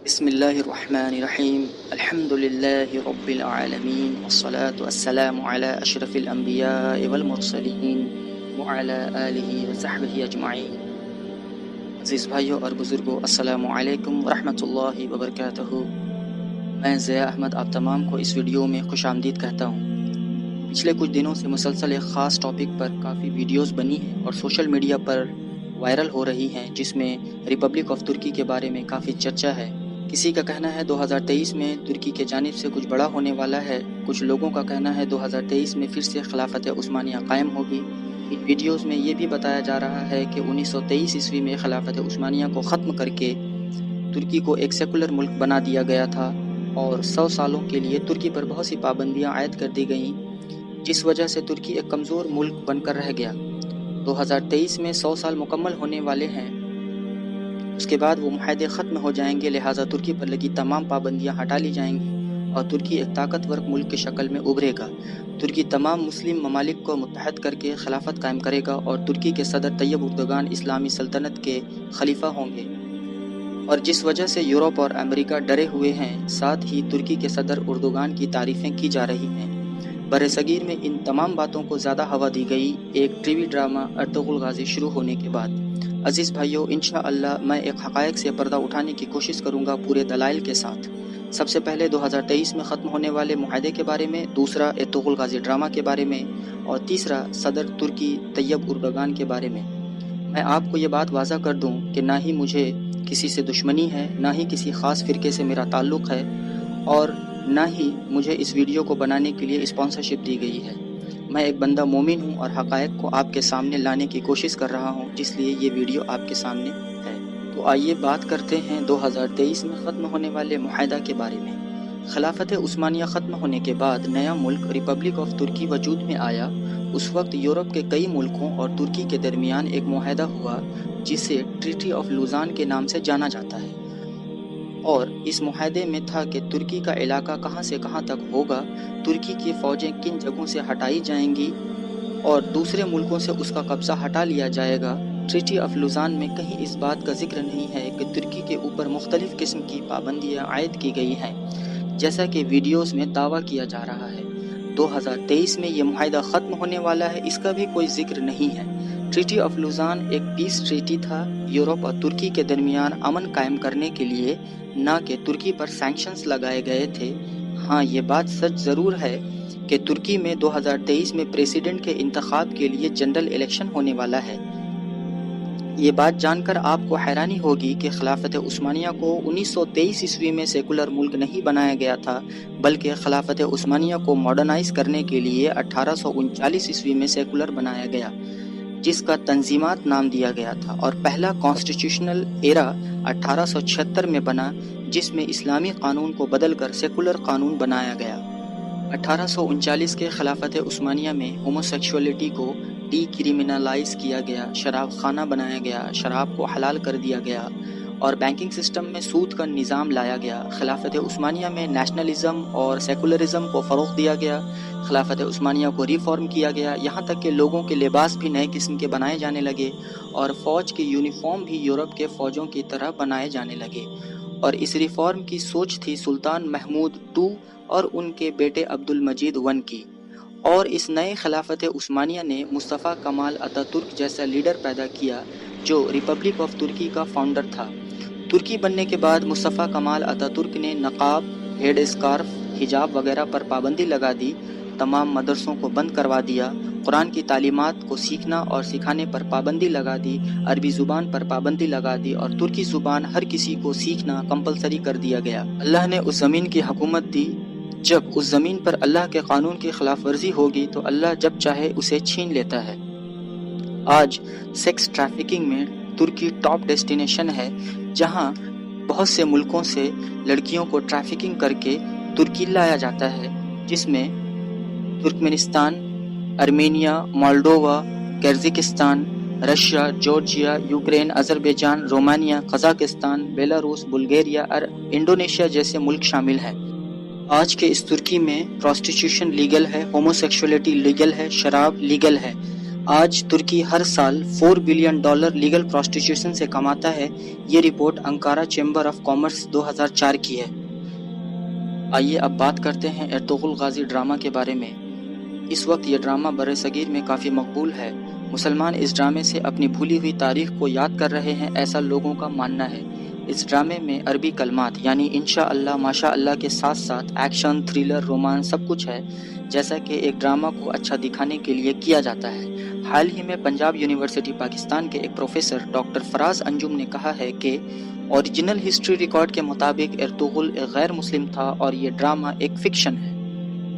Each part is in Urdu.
بسم اللہ الرحمن الرحیم الحمد للہ رب العالمین والصلاة والسلام علی اشرف الانبیاء والمرسلین وعلی آلہ وصحبہ اجمعین۔ عزیز بھائیوں اور بزرگوں، السلام علیکم ورحمۃ اللہ وبرکاتہ۔ میں ضیاء احمد آپ تمام کو اس ویڈیو میں خوش آمدید کہتا ہوں۔ پچھلے کچھ دنوں سے مسلسل ایک خاص ٹاپک پر کافی ویڈیوز بنی ہیں اور سوشل میڈیا پر وائرل ہو رہی ہیں، جس میں ریپبلک آف ترکی کے بارے میں کافی چرچا ہے۔ کسی کا کہنا ہے 2023 میں ترکی کے جانب سے کچھ بڑا ہونے والا ہے، کچھ لوگوں کا کہنا ہے 2023 میں پھر سے خلافت عثمانیہ قائم ہوگی۔ ان ویڈیوز میں یہ بھی بتایا جا رہا ہے کہ 1923 عیسوی میں خلافت عثمانیہ کو ختم کر کے ترکی کو ایک سیکولر ملک بنا دیا گیا تھا اور 100 سالوں کے لیے ترکی پر بہت سی پابندیاں عائد کر دی گئیں، جس وجہ سے ترکی ایک کمزور ملک بن کر رہ گیا۔ 2023 میں 100 سال مکمل ہونے والے ہیں، اس کے بعد وہ معاہدے ختم ہو جائیں گے، لہٰذا ترکی پر لگی تمام پابندیاں ہٹا لی جائیں گی اور ترکی ایک طاقتور ملک کی شکل میں ابھرے گا۔ ترکی تمام مسلم ممالک کو متحد کر کے خلافت قائم کرے گا اور ترکی کے صدر طیب اردوغان اسلامی سلطنت کے خلیفہ ہوں گے، اور جس وجہ سے یورپ اور امریکہ ڈرے ہوئے ہیں۔ ساتھ ہی ترکی کے صدر اردوغان کی تعریفیں کی جا رہی ہیں۔ برصغیر میں ان تمام باتوں کو زیادہ ہوا دی گئی ایک T V drama Ertugrul Ghazi شروع ہونے کے بعد۔ عزیز بھائیوں، انشاءاللہ میں ایک حقائق سے پردہ اٹھانے کی کوشش کروں گا پورے دلائل کے ساتھ۔ سب سے پہلے 2023 میں ختم ہونے والے معاہدے کے بارے میں، دوسرا ارطغرل غازی ڈرامہ کے بارے میں، اور تیسرا صدر ترکی طیب اردوغان کے بارے میں۔ میں آپ کو یہ بات واضح کر دوں کہ نہ ہی مجھے کسی سے دشمنی ہے، نہ ہی کسی خاص فرقے سے میرا تعلق ہے، اور نہ ہی مجھے اس ویڈیو کو بنانے کے لیے اسپانسرشپ دی گئی ہے۔ میں ایک بندہ مومن ہوں اور حقائق کو آپ کے سامنے لانے کی کوشش کر رہا ہوں، جس لیے یہ ویڈیو آپ کے سامنے ہے۔ تو آئیے بات کرتے ہیں 2023 میں ختم ہونے والے معاہدہ کے بارے میں۔ خلافت عثمانیہ ختم ہونے کے بعد نیا ملک ریپبلک آف ترکی وجود میں آیا۔ اس وقت یورپ کے کئی ملکوں اور ترکی کے درمیان ایک معاہدہ ہوا جسے ٹریٹی آف لوزان کے نام سے جانا جاتا ہے، اور اس معاہدے میں تھا کہ ترکی کا علاقہ کہاں سے کہاں تک ہوگا، ترکی کی فوجیں کن جگہوں سے ہٹائی جائیں گی اور دوسرے ملکوں سے اس کا قبضہ ہٹا لیا جائے گا۔ ٹریٹی آف لوزان میں کہیں اس بات کا ذکر نہیں ہے کہ ترکی کے اوپر مختلف قسم کی پابندیاں عائد کی گئی ہیں، جیسا کہ ویڈیوز میں دعویٰ کیا جا رہا ہے۔ 2023 میں یہ معاہدہ ختم ہونے والا ہے، اس کا بھی کوئی ذکر نہیں ہے۔ ٹریٹی آف لوزان ایک پیس ٹریٹی تھا، یورپ اور ترکی کے درمیان امن قائم کرنے کے لیے، نہ کہ ترکی پر سینکشنز لگائے گئے تھے۔ ہاں، یہ بات سچ ضرور ہے کہ ترکی میں 2023 میں پریزیڈنٹ کے انتخاب کے لیے جنرل الیکشن ہونے والا ہے۔ یہ بات جان کر آپ کو حیرانی ہوگی کہ خلافت عثمانیہ کو 1923 عیسوی میں سیکولر ملک نہیں بنایا گیا تھا، بلکہ خلافت عثمانیہ کو ماڈرنائز کرنے کے لیے 1839 عیسوی میں سیکولر بنایا گیا، جس کا تنظیمات نام دیا گیا تھا، اور پہلا کانسٹیٹیوشنل ایرا 1876 میں بنا، جس میں اسلامی قانون کو بدل کر سیکولر قانون بنایا گیا۔ 1839 کے خلافت عثمانیہ میں ہوموسیکشولیٹی کو ڈی کریمنلائز کیا گیا، شراب خانہ بنایا گیا، شراب کو حلال کر دیا گیا، اور بینکنگ سسٹم میں سود کا نظام لایا گیا۔ خلافت عثمانیہ میں نیشنلزم اور سیکولرزم کو فروغ دیا گیا۔ خلافت عثمانیہ کو ریفارم کیا گیا، یہاں تک کہ لوگوں کے لباس بھی نئے قسم کے بنائے جانے لگے اور فوج کی یونیفارم بھی یورپ کے فوجوں کی طرح بنائے جانے لگے، اور اس ریفارم کی سوچ تھی سلطان محمود II اور ان کے بیٹے عبد المجید I کی، اور اس نئے خلافت عثمانیہ نے مصطفیٰ کمال اتا ترک جیسا لیڈر پیدا کیا جو ریپبلک آف ترکی کا فاؤنڈر تھا۔ ترکی بننے کے بعد مصطفیٰ کمال اتا ترک نے نقاب، ہیڈ اسکارف، حجاب وغیرہ پر پابندی لگا دی، تمام مدرسوں کو بند کروا دیا، قرآن کی تعلیمات کو سیکھنا اور سکھانے پر پابندی لگا دی، عربی زبان پر پابندی لگا دی، اور ترکی زبان ہر کسی کو سیکھنا کمپلسری کر دیا گیا۔ اللہ نے اس زمین کی حکومت دی، جب اس زمین پر اللہ کے قانون کی خلاف ورزی ہوگی تو اللہ جب چاہے اسے چھین لیتا ہے۔ آج سیکس ٹریفکنگ میں ترکی ٹاپ ڈیسٹینیشن ہے، جہاں بہت سے ملکوں سے لڑکیوں کو ٹریفکنگ کر کے ترکی لایا جاتا ہے، جس میں ترکمنستان، ارمینیا، مولڈووا، کرزاکستان، Russia, Georgia, Ukraine, Azerbaijan, Romania, Kazakhstan, Belarus, Bulgaria اور انڈونیشیا جیسے ملک شامل ہیں۔ آج کے اس ترکی میں پروسٹیٹیوشن لیگل ہے، ہوموسیکشولیٹی لیگل ہے، شراب لیگل ہے۔ آج ترکی ہر سال $4 بلین لیگل پروسٹیٹیوشن سے کماتا ہے، یہ report Ankara chamber of commerce 2004 کی ہے۔ آئیے اب بات کرتے ہیں ارطغرل غازی ڈرامہ کے بارے میں۔ اس وقت یہ ڈرامہ برِ صغیر میں کافی مقبول ہے۔ مسلمان اس ڈرامے سے اپنی بھولی ہوئی تاریخ کو یاد کر رہے ہیں، ایسا لوگوں کا ماننا ہے۔ اس ڈرامے میں عربی کلمات یعنی انشاءاللہ، ماشاءاللہ کے ساتھ ساتھ ایکشن، تھرلر، رومانس سب کچھ ہے، جیسا کہ ایک ڈرامہ کو اچھا دکھانے کے لیے کیا جاتا ہے۔ حال ہی میں پنجاب یونیورسٹی پاکستان کے ایک پروفیسر ڈاکٹر فراز انجم نے کہا ہے کہ اوریجنل ہسٹری ریکارڈ کے مطابق ارطغرل ایک غیر مسلم تھا اور یہ ڈرامہ ایک فکشن ہے۔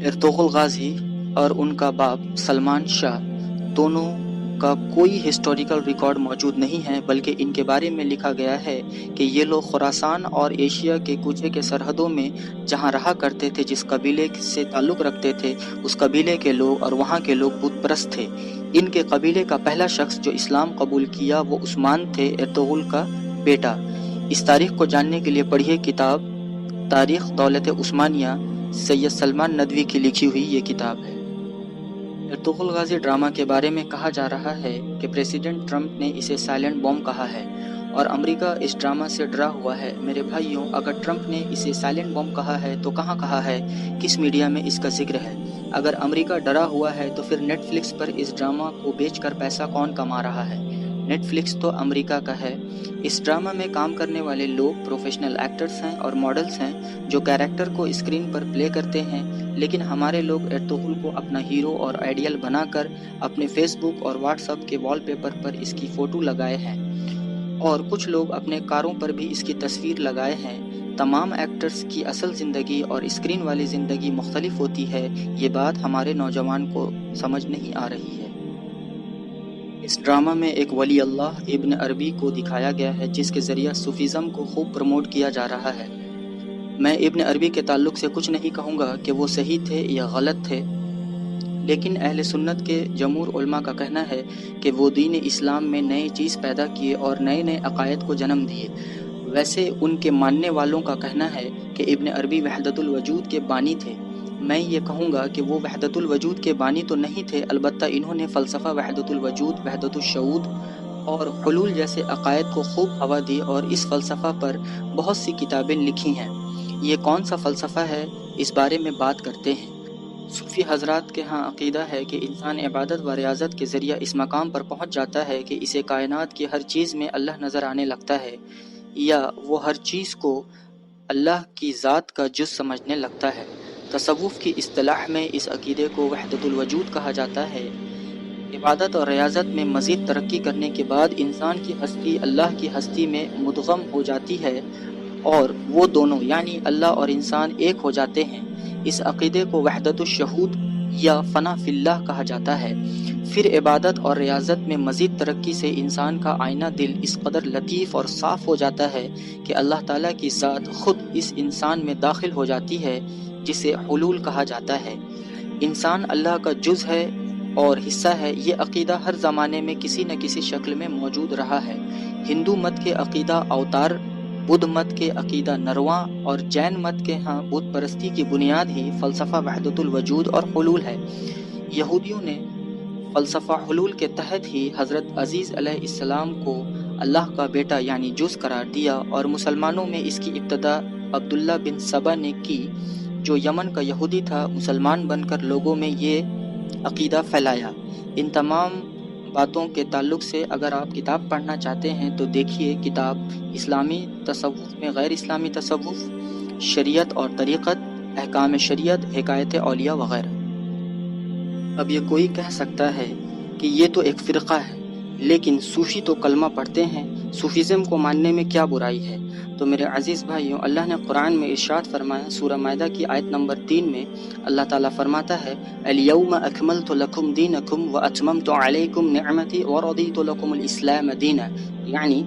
ارطغرل غازی اور ان کا باپ سلمان شاہ دونوں کا کوئی ہسٹوریکل ریکارڈ موجود نہیں ہے، بلکہ ان کے بارے میں لکھا گیا ہے کہ یہ لوگ خراسان اور ایشیا کے کوچے کے سرحدوں میں جہاں رہا کرتے تھے، جس قبیلے سے تعلق رکھتے تھے، اس قبیلے کے لوگ اور وہاں کے لوگ بت پرست تھے۔ ان کے قبیلے کا پہلا شخص جو اسلام قبول کیا وہ عثمان تھے، ارطغرل کا بیٹا۔ اس تاریخ کو جاننے کے لیے پڑھیے کتاب تاریخ دولت عثمانیہ، سید سلمان ندوی کی لکھی ہوئی یہ کتاب ہے۔ ارطغرل غازی ڈرامہ کے بارے میں کہا جا رہا ہے کہ پریزیڈنٹ ٹرمپ نے اسے سائلنٹ بوم کہا ہے اور امریکہ اس ڈرامہ سے ڈرا ہوا ہے۔ میرے بھائیوں، اگر ٹرمپ نے اسے سائلنٹ بوم کہا ہے تو کہاں کہا ہے، کس میڈیا میں اس کا ذکر ہے؟ اگر امریکہ ڈرا ہوا ہے تو پھر نیٹ فلکس پر اس ڈرامہ کو بیچ کر پیسہ کون کما رہا ہے؟ نیٹ فلکس تو امریکہ کا ہے۔ اس ڈرامہ میں کام کرنے والے لوگ پروفیشنل ایکٹرز ہیں اور ماڈلز ہیں جو کیریکٹر کو اسکرین پر پلے کرتے ہیں، لیکن ہمارے لوگ ارطغرل کو اپنا ہیرو اور آئیڈیل بنا کر اپنے فیس بک اور واٹس ایپ کے وال پیپر پر اس کی فوٹو لگائے ہیں اور کچھ لوگ اپنے کاروں پر بھی اس کی تصویر لگائے ہیں۔ تمام ایکٹرز کی اصل زندگی اور اسکرین والی زندگی مختلف ہوتی ہے، یہ بات ہمارے نوجوان کو سمجھ نہیں آ رہی ہے۔ اس ڈرامہ میں ایک ولی اللہ ابن عربی کو دکھایا گیا ہے جس کے ذریعہ صوفیزم کو خوب پروموٹ کیا جا رہا ہے۔ میں ابن عربی کے تعلق سے کچھ نہیں کہوں گا کہ وہ صحیح تھے یا غلط تھے، لیکن اہل سنت کے جمہور علماء کا کہنا ہے کہ وہ دین اسلام میں نئی چیز پیدا کیے اور نئے نئے عقائد کو جنم دیے۔ ویسے ان کے ماننے والوں کا کہنا ہے کہ ابن عربی وحدت الوجود کے بانی تھے۔ میں یہ کہوں گا کہ وہ وحدت الوجود کے بانی تو نہیں تھے، البتہ انہوں نے فلسفہ وحدت الوجود، وحدت الشعود اور حلول جیسے عقائد کو خوب ہوا دی اور اس فلسفہ پر بہت سی کتابیں لکھی ہیں۔ یہ کون سا فلسفہ ہے، اس بارے میں بات کرتے ہیں۔ صوفی حضرات کے ہاں عقیدہ ہے کہ انسان عبادت و ریاضت کے ذریعہ اس مقام پر پہنچ جاتا ہے کہ اسے کائنات کی ہر چیز میں اللہ نظر آنے لگتا ہے، یا وہ ہر چیز کو اللہ کی ذات کا جز سمجھنے لگتا ہے۔ تصوف کی اصطلاح میں اس عقیدے کو وحدت الوجود کہا جاتا ہے۔ عبادت اور ریاضت میں مزید ترقی کرنے کے بعد انسان کی ہستی اللہ کی ہستی میں مدغم ہو جاتی ہے اور وہ دونوں یعنی اللہ اور انسان ایک ہو جاتے ہیں۔ اس عقیدے کو وحدت الشہود یا فنا فی اللہ کہا جاتا ہے۔ پھر عبادت اور ریاضت میں مزید ترقی سے انسان کا آئینہ دل اس قدر لطیف اور صاف ہو جاتا ہے کہ اللہ تعالیٰ کی ذات خود اس انسان میں داخل ہو جاتی ہے، جسے حلول کہا جاتا ہے۔ انسان اللہ کا جز ہے اور حصہ ہے، یہ عقیدہ ہر زمانے میں کسی نہ کسی شکل میں موجود رہا ہے۔ ہندو مت کے عقیدہ اوتار، بدھ مت کے عقیدہ نرواں اور جین مت کے ہاں بت پرستی کی بنیاد ہی فلسفہ وحدت الوجود اور حلول ہے۔ یہودیوں نے فلسفہ حلول کے تحت ہی حضرت عیسی علیہ السلام کو اللہ کا بیٹا یعنی جز قرار دیا اور مسلمانوں میں اس کی ابتدا عبداللہ بن سبا نے کی، جو یمن کا یہودی تھا۔ مسلمان بن کر لوگوں میں یہ عقیدہ پھیلایا۔ ان تمام باتوں کے تعلق سے اگر آپ کتاب پڑھنا چاہتے ہیں تو دیکھیے کتاب اسلامی تصوف میں غیر اسلامی تصوف، شریعت اور طریقت، احکام شریعت، حکایت اولیاء وغیرہ۔ اب یہ کوئی کہہ سکتا ہے کہ یہ تو ایک فرقہ ہے، لیکن صوفی تو کلمہ پڑھتے ہیں، صوفیزم کو ماننے میں کیا برائی ہے؟ تو میرے عزیز بھائیوں، اللہ نے قرآن میں ارشاد فرمایا، سورہ مائدہ کی آیت نمبر 3 میں اللہ تعالیٰ فرماتا ہے، الیوم اکملت لکم دینکم واتممت علیکم نعمتی ورضیت لکم الاسلام دینا، یعنی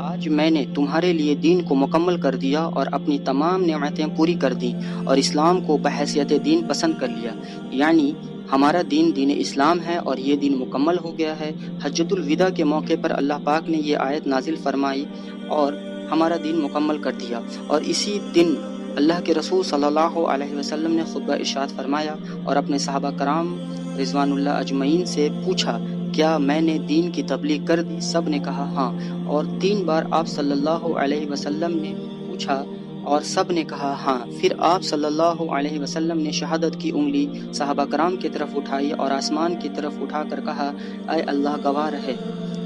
آج میں نے تمہارے لیے دین کو مکمل کر دیا اور اپنی تمام نعمتیں پوری کر دیں اور اسلام کو بحیثیت دین پسند کر لیا، یعنی ہمارا دین دین اسلام ہے اور یہ دین مکمل ہو گیا ہے۔ حجۃ الوداع کے موقع پر اللہ پاک نے یہ آیت نازل فرمائی اور ہمارا دین مکمل کر دیا، اور اسی دن اللہ کے رسول صلی اللہ علیہ وسلم نے خطبہ ارشاد فرمایا اور اپنے صحابہ کرام رضوان اللہ اجمعین سے پوچھا کیا میں نے دین کی تبلیغ کر دی؟ سب نے کہا ہاں۔ اور 3 بار آپ صلی اللہ علیہ وسلم نے پوچھا اور سب نے کہا ہاں۔ پھر آپ صلی اللہ علیہ وسلم نے شہادت کی انگلی صحابہ کرام کی طرف اٹھائی اور آسمان کی طرف اٹھا کر کہا اے اللہ گواہ رہے۔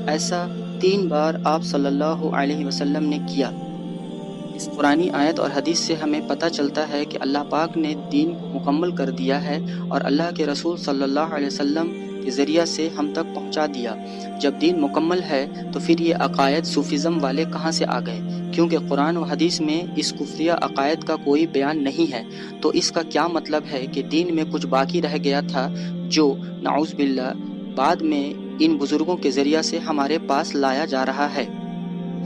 ایسا 3 بار آپ صلی اللہ علیہ وسلم نے کیا۔ اس قرآنی آیت اور حدیث سے ہمیں پتہ چلتا ہے کہ اللہ پاک نے دین کو مکمل کر دیا ہے اور اللہ کے رسول صلی اللہ علیہ وسلم کے ذریعہ سے ہم تک پہنچا دیا۔ جب دین مکمل ہے تو پھر یہ عقائد صوفیزم والے کہاں سے آ گئے؟ کیونکہ قرآن و حدیث میں اس کفریہ عقائد کا کوئی بیان نہیں ہے، تو اس کا کیا مطلب ہے کہ دین میں کچھ باقی رہ گیا تھا جو نعوذ باللہ بعد میں ان بزرگوں کے ذریعہ سے ہمارے پاس لایا جا رہا ہے۔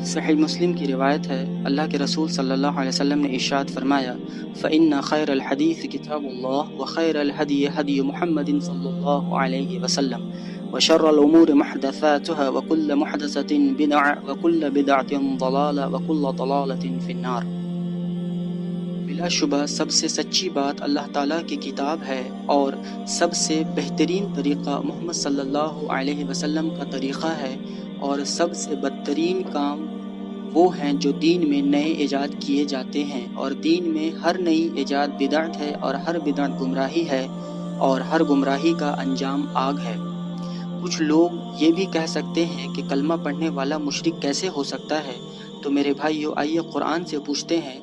صحیح مسلم کی روایت ہے، اللہ کے رسول صلی اللہ علیہ وسلم نے ارشاد فرمایا فَإِنَّ خَيْرَ الْحَدِيثِ كِتَابُ اللَّهِ وَخَيْرَ الْهَدْيِ هَدْيُ مُحَمَّدٍ صلی اللہ علیہ وسلم وَشَرَّ الْأُمُورِ مُحْدَثَاتُهَا وَكُلُّ مُحْدَثَةٍ بِدْعَةٌ وَكُلُّ بِدْعَةٍ ضَلَالَةٌ وَكُلُّ ضَلَالَةٍ فِي النَّارِ۔ بلا شبہ سب سے سچی بات اللہ تعالیٰ کی کتاب ہے اور سب سے بہترین طریقہ محمد صلی اللہ علیہ وسلم کا طریقہ ہے، اور سب سے بدترین کام وہ ہیں جو دین میں نئے ایجاد کیے جاتے ہیں، اور دین میں ہر نئی ایجاد بدعت ہے اور ہر بدعت گمراہی ہے اور ہر گمراہی کا انجام آگ ہے۔ کچھ لوگ یہ بھی کہہ سکتے ہیں کہ کلمہ پڑھنے والا مشرک کیسے ہو سکتا ہے؟ تو میرے بھائیو آئیے قرآن سے پوچھتے ہیں۔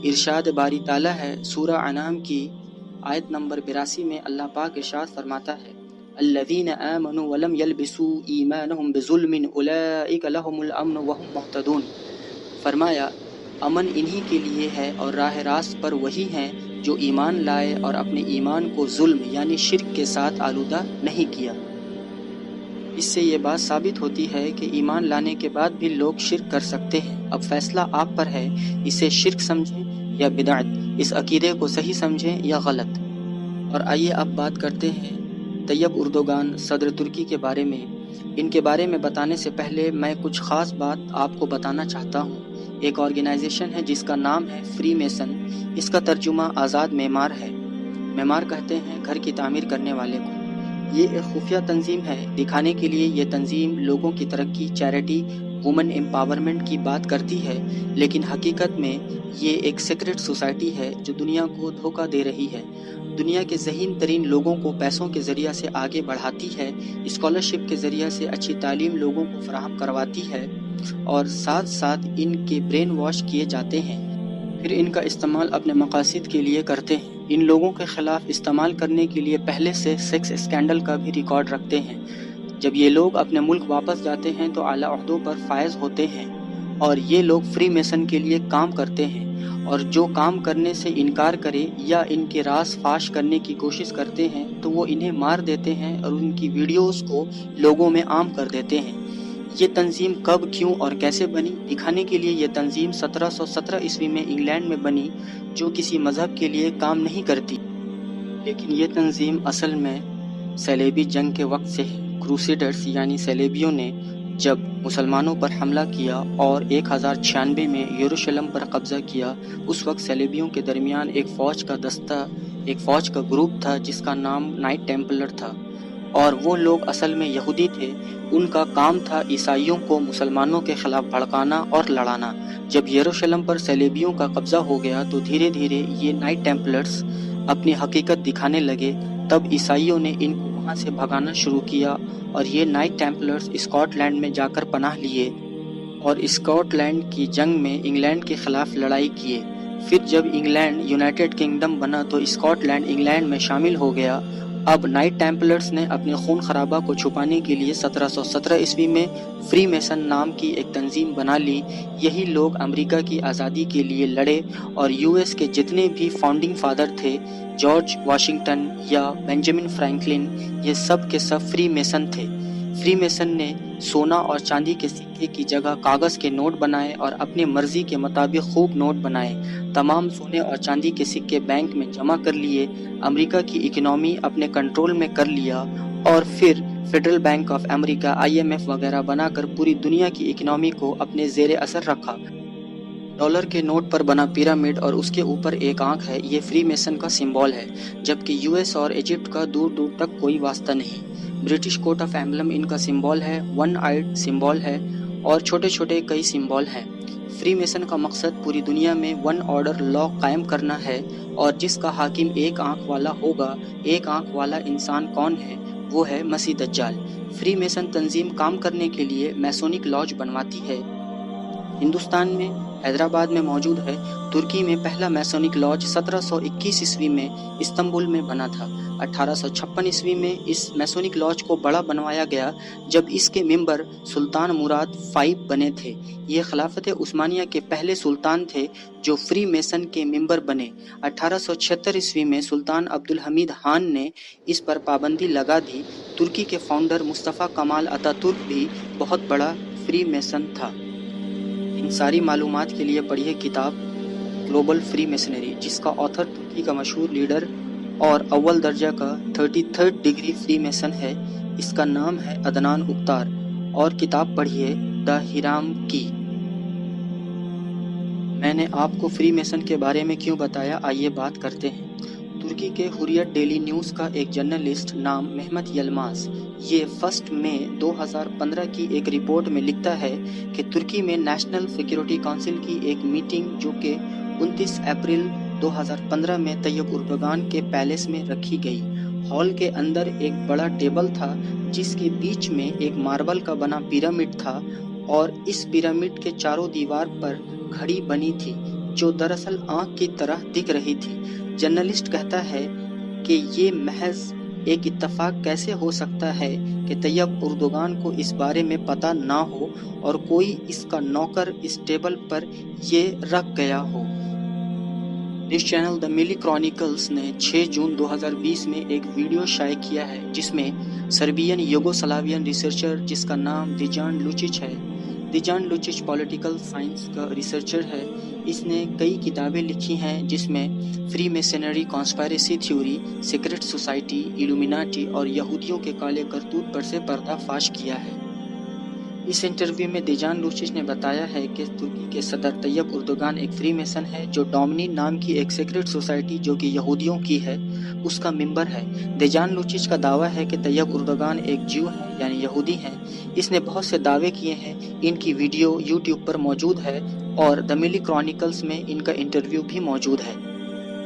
ارشاد باری تعالیٰ ہے، سورہ انعام کی آیت نمبر 82 میں اللہ پاک ارشاد فرماتا ہے الذین آمنوا ولم یلبسوا ایمانہم بظلم اولئک لہم الامن وہم مہتدون۔ فرمایا امن انہی کے لیے ہے اور راہ راست پر وہی ہیں جو ایمان لائے اور اپنے ایمان کو ظلم یعنی شرک کے ساتھ آلودہ نہیں کیا۔ اس سے یہ بات ثابت ہوتی ہے کہ ایمان لانے کے بعد بھی لوگ شرک کر سکتے ہیں۔ اب فیصلہ آپ پر ہے، اسے شرک سمجھیں یا بدعت، اس عقیدے کو صحیح سمجھیں یا غلط۔ اور آئیے اب بات کرتے ہیں طیب اردوگان صدر ترکی کے بارے میں۔ ان کے بارے میں بتانے سے پہلے میں کچھ خاص بات آپ کو بتانا چاہتا ہوں۔ ایک آرگنائزیشن ہے جس کا نام ہے فری میسن، اس کا ترجمہ آزاد معمار ہے۔ معمار کہتے ہیں گھر کی تعمیر کرنے والے کو۔ یہ ایک خفیہ تنظیم ہے، دکھانے کے لیے یہ تنظیم لوگوں کی ترقی، چیریٹی، وومن امپاورمنٹ کی بات کرتی ہے، لیکن حقیقت میں یہ ایک سیکرٹ سوسائٹی ہے جو دنیا کو دھوکہ دے رہی ہے، دنیا کے ذہین ترین لوگوں کو پیسوں کے ذریعہ سے آگے بڑھاتی ہے، اسکالرشپ کے ذریعہ سے اچھی تعلیم لوگوں کو فراہم کرواتی ہے، اور ساتھ ساتھ ان کے برین واش کیے جاتے ہیں، پھر ان کا استعمال اپنے مقاصد کے لیے کرتے ہیں۔ ان لوگوں کے خلاف استعمال کرنے کے لیے پہلے سے سیکس اسکینڈل کا بھی ریکارڈ رکھتے ہیں۔ جب یہ لوگ اپنے ملک واپس جاتے ہیں تو اعلیٰ عہدوں پر فائز ہوتے ہیں، اور یہ لوگ فری میسن کے لیے کام کرتے ہیں، اور جو کام کرنے سے انکار کرے یا ان کے راز فاش کرنے کی کوشش کرتے ہیں تو وہ انہیں مار دیتے ہیں اور ان کی ویڈیوز کو لوگوں میں عام کر دیتے ہیں۔ یہ تنظیم کب، کیوں اور کیسے بنی؟ دکھانے کے لیے یہ تنظیم 1717 عیسوی میں انگلینڈ میں بنی، جو کسی مذہب کے لیے کام نہیں کرتی، لیکن یہ تنظیم اصل میں صلیبی جنگ کے وقت سے ہے۔ کروسیڈرز یعنی صلیبیوں نے جب مسلمانوں پر حملہ کیا اور 1096 میں یروشلم پر قبضہ کیا، اس وقت صلیبیوں کے درمیان ایک فوج کا گروپ تھا جس کا نام نائٹ ٹیمپلر تھا، اور وہ لوگ اصل میں یہودی تھے۔ ان کا کام تھا عیسائیوں کو مسلمانوں کے خلاف بھڑکانا اور لڑانا۔ جب یروشلم پر صلیبیوں کا قبضہ ہو گیا تو دھیرے دھیرے یہ نائٹ ٹیمپلرز اپنی حقیقت دکھانے لگے، تب عیسائیوں نے ان کو وہاں سے بھگانا شروع کیا، اور یہ نائٹ ٹیمپلرز اسکاٹ لینڈ میں جا کر پناہ لیے اور اسکاٹ لینڈ کی جنگ میں انگلینڈ کے خلاف لڑائی کیے۔ پھر جب انگلینڈ یونائٹڈ کنگڈم بنا تو اسکاٹ لینڈ انگلینڈ میں شامل ہو گیا۔ اب نائٹ ٹیمپلرز نے اپنے خون خرابہ کو چھپانے کے لیے 1717 عیسوی میں فری میسن نام کی ایک تنظیم بنا لی۔ یہی لوگ امریکہ کی آزادی کے لیے لڑے، اور US کے جتنے بھی فاؤنڈنگ فادر تھے، جارج واشنگٹن یا بینجامن فرینکلن، یہ سب کے سب فری میسن تھے۔ فری میسن نے سونا اور چاندی کے سکے کی جگہ کاغذ کے نوٹ بنائے اور اپنی مرضی کے مطابق خوب نوٹ بنائے۔ تمام سونے اور چاندی کے سکے بینک میں جمع کر لیے، امریکہ کی اکنامی اپنے کنٹرول میں کر لیا، اور پھر federal bank of America IMF وغیرہ بنا کر پوری دنیا کی اکنامی کو اپنے زیر اثر رکھا۔ ڈالر کے نوٹ پر بنا پیرامڈ اور اس کے اوپر ایک آنکھ ہے، یہ فری میسن کا سمبول ہے، جبکہ US اور ایجپٹ کا دور دور تک کوئی واسطہ نہیں۔ برٹش کوٹ آف ایمبلم ان کا سمبول ہے، ون آئیڈ سمبول ہے اور چھوٹے چھوٹے کئی سمبول ہیں۔ فری میسن کا مقصد پوری دنیا میں ون آرڈر لا قائم کرنا ہے، اور جس کا حاکم ایک آنکھ والا ہوگا۔ ایک آنکھ والا انسان کون ہے؟ وہ ہے مسیح دجال۔ فری میسن تنظیم کام کرنے کے لیے میسونک لاج بنواتی ہے۔ ہندوستان میں حیدرآباد میں موجود ہے۔ ترکی میں پہلا میسونک لاج 1721 عیسوی میں استنبول میں بنا تھا۔ 1856 عیسوی میں اس میسونک لاج کو بڑا بنوایا گیا جب اس کے ممبر سلطان مراد فائب بنے تھے۔ یہ خلافت عثمانیہ کے پہلے سلطان تھے جو فری میسن کے ممبر بنے۔ 1876 عیسوی میں سلطان عبدالحمید خان نے اس پر پابندی لگا دی۔ ترکی کے فاؤنڈر مصطفیٰ کمال اتا ترک بھی بہت بڑا فری میسن تھا۔ ان ساری معلومات کے لیے پڑھیے کتاب گلوبل فری میسنری، جس کا آتھر ترکی کا مشہور لیڈر اور اول درجہ کا 33rd ڈگری فری میسن ہے۔ اس کا نام ہے عدنان اختار، اور کتاب پڑھیے دا ہیرام کی۔ میں نے آپ کو فری میسن کے بارے میں کیوں بتایا، آئیے بات کرتے ہیں۔ ترکی کے حریت ڈیلی نیوز کا ایک جرنلسٹ نام مہمت یلماز، یہ 1 مئی 2015 کی ایک رپورٹ میں لکھتا ہے کہ ترکی میں نیشنل سیکیورٹی کونسل کی ایک میٹنگ جو کہ 29 اپریل 2015 میں طیب اردوغان کے پیلس میں رکھی گئی۔ ہال کے اندر ایک بڑا ٹیبل تھا جس کے بیچ میں ایک ماربل کا بنا پیرامڈ تھا، اور اس پیرامڈ کے چاروں دیوار پر گھڑی بنی تھی جو دراصل آنکھ کی طرح دکھ رہی تھی۔ جرنلسٹ کہتا ہے کہ یہ محض ایک اتفاق کیسے ہو سکتا ہے کہ طیب اردوغان کو اس بارے میں پتہ نہ ہو اور کوئی اس کا نوکر اس ٹیبل پر یہ رکھ گیا ہو۔ نیوز چینل دا ملی کرونیکلز نے 6 جون 2020 میں ایک ویڈیو شائع کیا ہے جس میں سربین یوگوسلاوین ریسرچر جس کا نام دیجان لوچچ ہے۔ دیجان لوچچ پولیٹیکل سائنس کا ریسرچر ہے۔ اس نے کئی کتابیں لکھی ہیں جس میں freemasonry, conspiracy theory, secret society, Illuminati اور یہودیوں کے کالے کرتوت پر سے پردہ فاش کیا ہے۔ اس انٹرویو میں دیجان لوچچ نے بتایا ہے کہ ترکی کے صدر طیب اردوغان ایک فری میسن ہے جو ڈومنی نام کی ایک سیکرٹ سوسائٹی جو کہ یہودیوں کی ہے اس کا ممبر ہے۔ دیجان لوچچ کا دعویٰ ہے کہ طیب اردوغان ایک جیو ہے، یعنی یہودی ہیں۔ اس نے بہت سے دعوے کیے ہیں۔ ان کی ویڈیو یوٹیوب پر موجود ہے اور دا ملی کرونیکلز میں ان کا انٹرویو بھی موجود ہے۔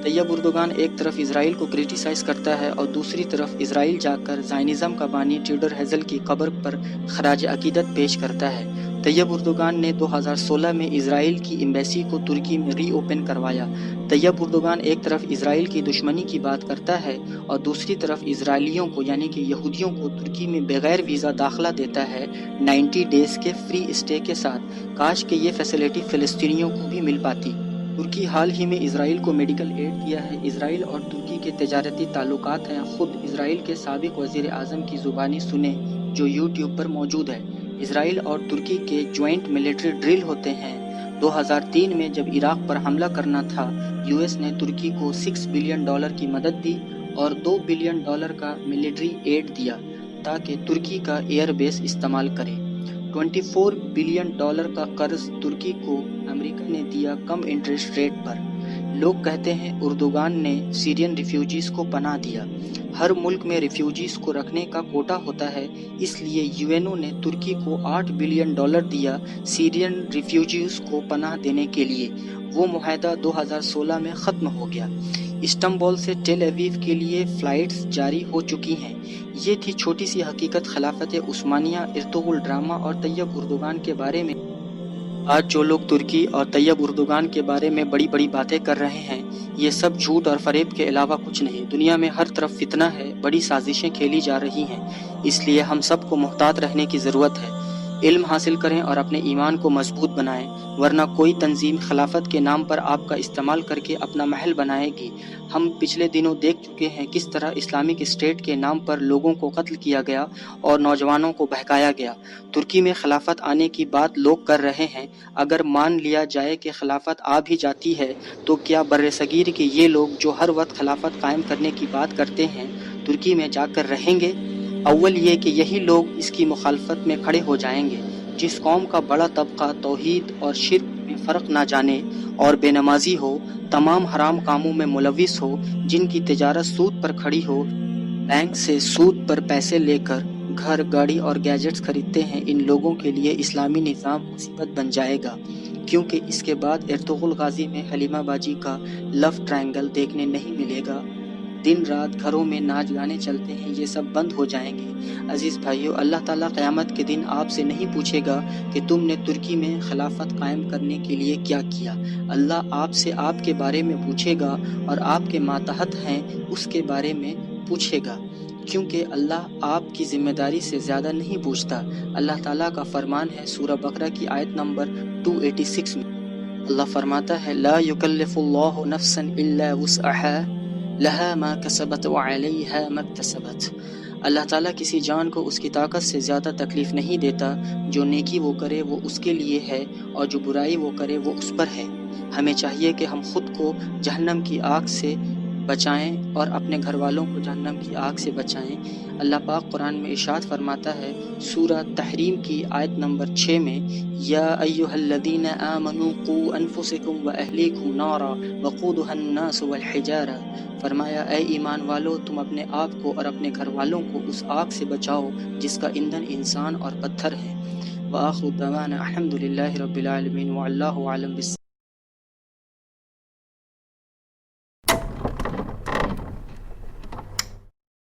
طیب اردوغان ایک طرف اسرائیل کو کرٹیسائز کرتا ہے اور دوسری طرف اسرائیل جا کر زائنزم کا بانی ٹیوڈر ہیزل کی قبر پر خراج عقیدت پیش کرتا ہے۔ طیب اردوغان نے 2016 میں اسرائیل کی ایمبیسی کو ترکی میں ری اوپن کروایا۔ طیب اردوغان ایک طرف اسرائیل کی دشمنی کی بات کرتا ہے اور دوسری طرف اسرائیلیوں کو یعنی کہ یہودیوں کو ترکی میں بغیر ویزا داخلہ دیتا ہے 90 ڈیز کے فری اسٹے کے ساتھ۔ کاش کہ یہ فیسلٹی فلسطینیوں کو بھی مل پاتی۔ ترکی حال ہی میں اسرائیل کو میڈیکل ایڈ دیا ہے۔ اسرائیل اور ترکی کے تجارتی تعلقات ہیں۔ خود اسرائیل کے سابق وزیر اعظم کی زبانی سنیں جو یوٹیوب پر موجود ہے۔ اسرائیل اور ترکی کے جوائنٹ ملٹری ڈرل ہوتے ہیں۔ 2003 میں جب عراق پر حملہ کرنا تھا، یو ایس نے ترکی کو $6 بلین کی مدد دی اور $2 بلین کا ملٹری ایڈ دیا تاکہ ترکی کا ایئر بیس استعمال کرے۔ $24 بلین کا قرض ترکی کو امریکہ نے دیا کم انٹرسٹ ریٹ پر۔ لوگ کہتے ہیں اردوغان نے سیرین ریفیوجیز کو پناہ دیا۔ ہر ملک میں ریفیوجیز کو رکھنے کا کوٹا ہوتا ہے، اس لیے یو نے ترکی کو $8 بلین دیا سیرین ریفیوجیز کو پناہ دینے کے لیے۔ وہ معاہدہ 2016 میں ختم ہو گیا۔ استنبول سے ٹیل اویو کے لیے فلائٹس جاری ہو چکی ہیں۔ یہ تھی چھوٹی سی حقیقت خلافت عثمانیہ، ارطغرل ڈرامہ اور طیب اردوغان کے بارے میں۔ آج جو لوگ ترکی اور طیب اردوغان کے بارے میں بڑی بڑی باتیں کر رہے ہیں، یہ سب جھوٹ اور فریب کے علاوہ کچھ نہیں۔ دنیا میں ہر طرف فتنہ ہے، بڑی سازشیں کھیلی جا رہی ہیں، اس لیے ہم سب کو محتاط رہنے کی ضرورت ہے۔ علم حاصل کریں اور اپنے ایمان کو مضبوط بنائیں، ورنہ کوئی تنظیم خلافت کے نام پر آپ کا استعمال کر کے اپنا محل بنائے گی۔ ہم پچھلے دنوں دیکھ چکے ہیں کس طرح اسلامک اسٹیٹ کے نام پر لوگوں کو قتل کیا گیا اور نوجوانوں کو بہکایا گیا۔ ترکی میں خلافت آنے کی بات لوگ کر رہے ہیں۔ اگر مان لیا جائے کہ خلافت آ بھی جاتی ہے تو کیا برصغیر کے یہ لوگ جو ہر وقت خلافت قائم کرنے کی بات کرتے ہیں ترکی میں جا کر رہیں گے؟ اول یہ کہ یہی لوگ اس کی مخالفت میں کھڑے ہو جائیں گے۔ جس قوم کا بڑا طبقہ توحید اور شرک میں فرق نہ جانے اور بے نمازی ہو، تمام حرام کاموں میں ملوث ہو، جن کی تجارت سود پر کھڑی ہو، بینک سے سود پر پیسے لے کر گھر گاڑی اور گیجٹس خریدتے ہیں، ان لوگوں کے لیے اسلامی نظام مصیبت بن جائے گا، کیونکہ اس کے بعد ارطغرل غازی میں حلیمہ باجی کا لو ٹرائنگل دیکھنے نہیں ملے گا۔ دن رات گھروں میں ناچ گانے چلتے ہیں، یہ سب بند ہو جائیں گے۔ عزیز بھائیو، اللہ تعالیٰ قیامت کے دن آپ سے نہیں پوچھے گا کہ تم نے ترکی میں خلافت قائم کرنے کے لیے کیا کیا۔ اللہ آپ سے آپ کے بارے میں پوچھے گا اور آپ کے ماتحت ہیں اس کے بارے میں پوچھے گا، کیونکہ اللہ آپ کی ذمہ داری سے زیادہ نہیں پوچھتا۔ اللہ تعالیٰ کا فرمان ہے سورہ بقرہ کی آیت نمبر 286 میں، اللہ فرماتا ہے لا یکلف اللہ نفسا الا وسعها لها ما کسبت وعلیہا ما اکتسبت۔ اللہ تعالیٰ کسی جان کو اس کی طاقت سے زیادہ تکلیف نہیں دیتا، جو نیکی وہ کرے وہ اس کے لیے ہے اور جو برائی وہ کرے وہ اس پر ہے۔ ہمیں چاہیے کہ ہم خود کو جہنم کی آگ سے بچائیں اور اپنے گھر والوں کو جہنم کی آگ سے بچائیں۔ اللہ پاک قرآن میں ارشاد فرماتا ہے سورہ تحریم کی آیت نمبر 6 میں، یا ایھا الذین آمنوا قوا انفسکم واہلیکم نارا وقودھا الناس والحجارہ، فرمایا اے ایمان والو، تم اپنے آپ کو اور اپنے گھر والوں کو اس آگ سے بچاؤ جس کا ایندھن انسان اور پتھر ہے۔ وآخر دعوانا الحمد للہ رب العالمین واللہ اعلم بالصواب۔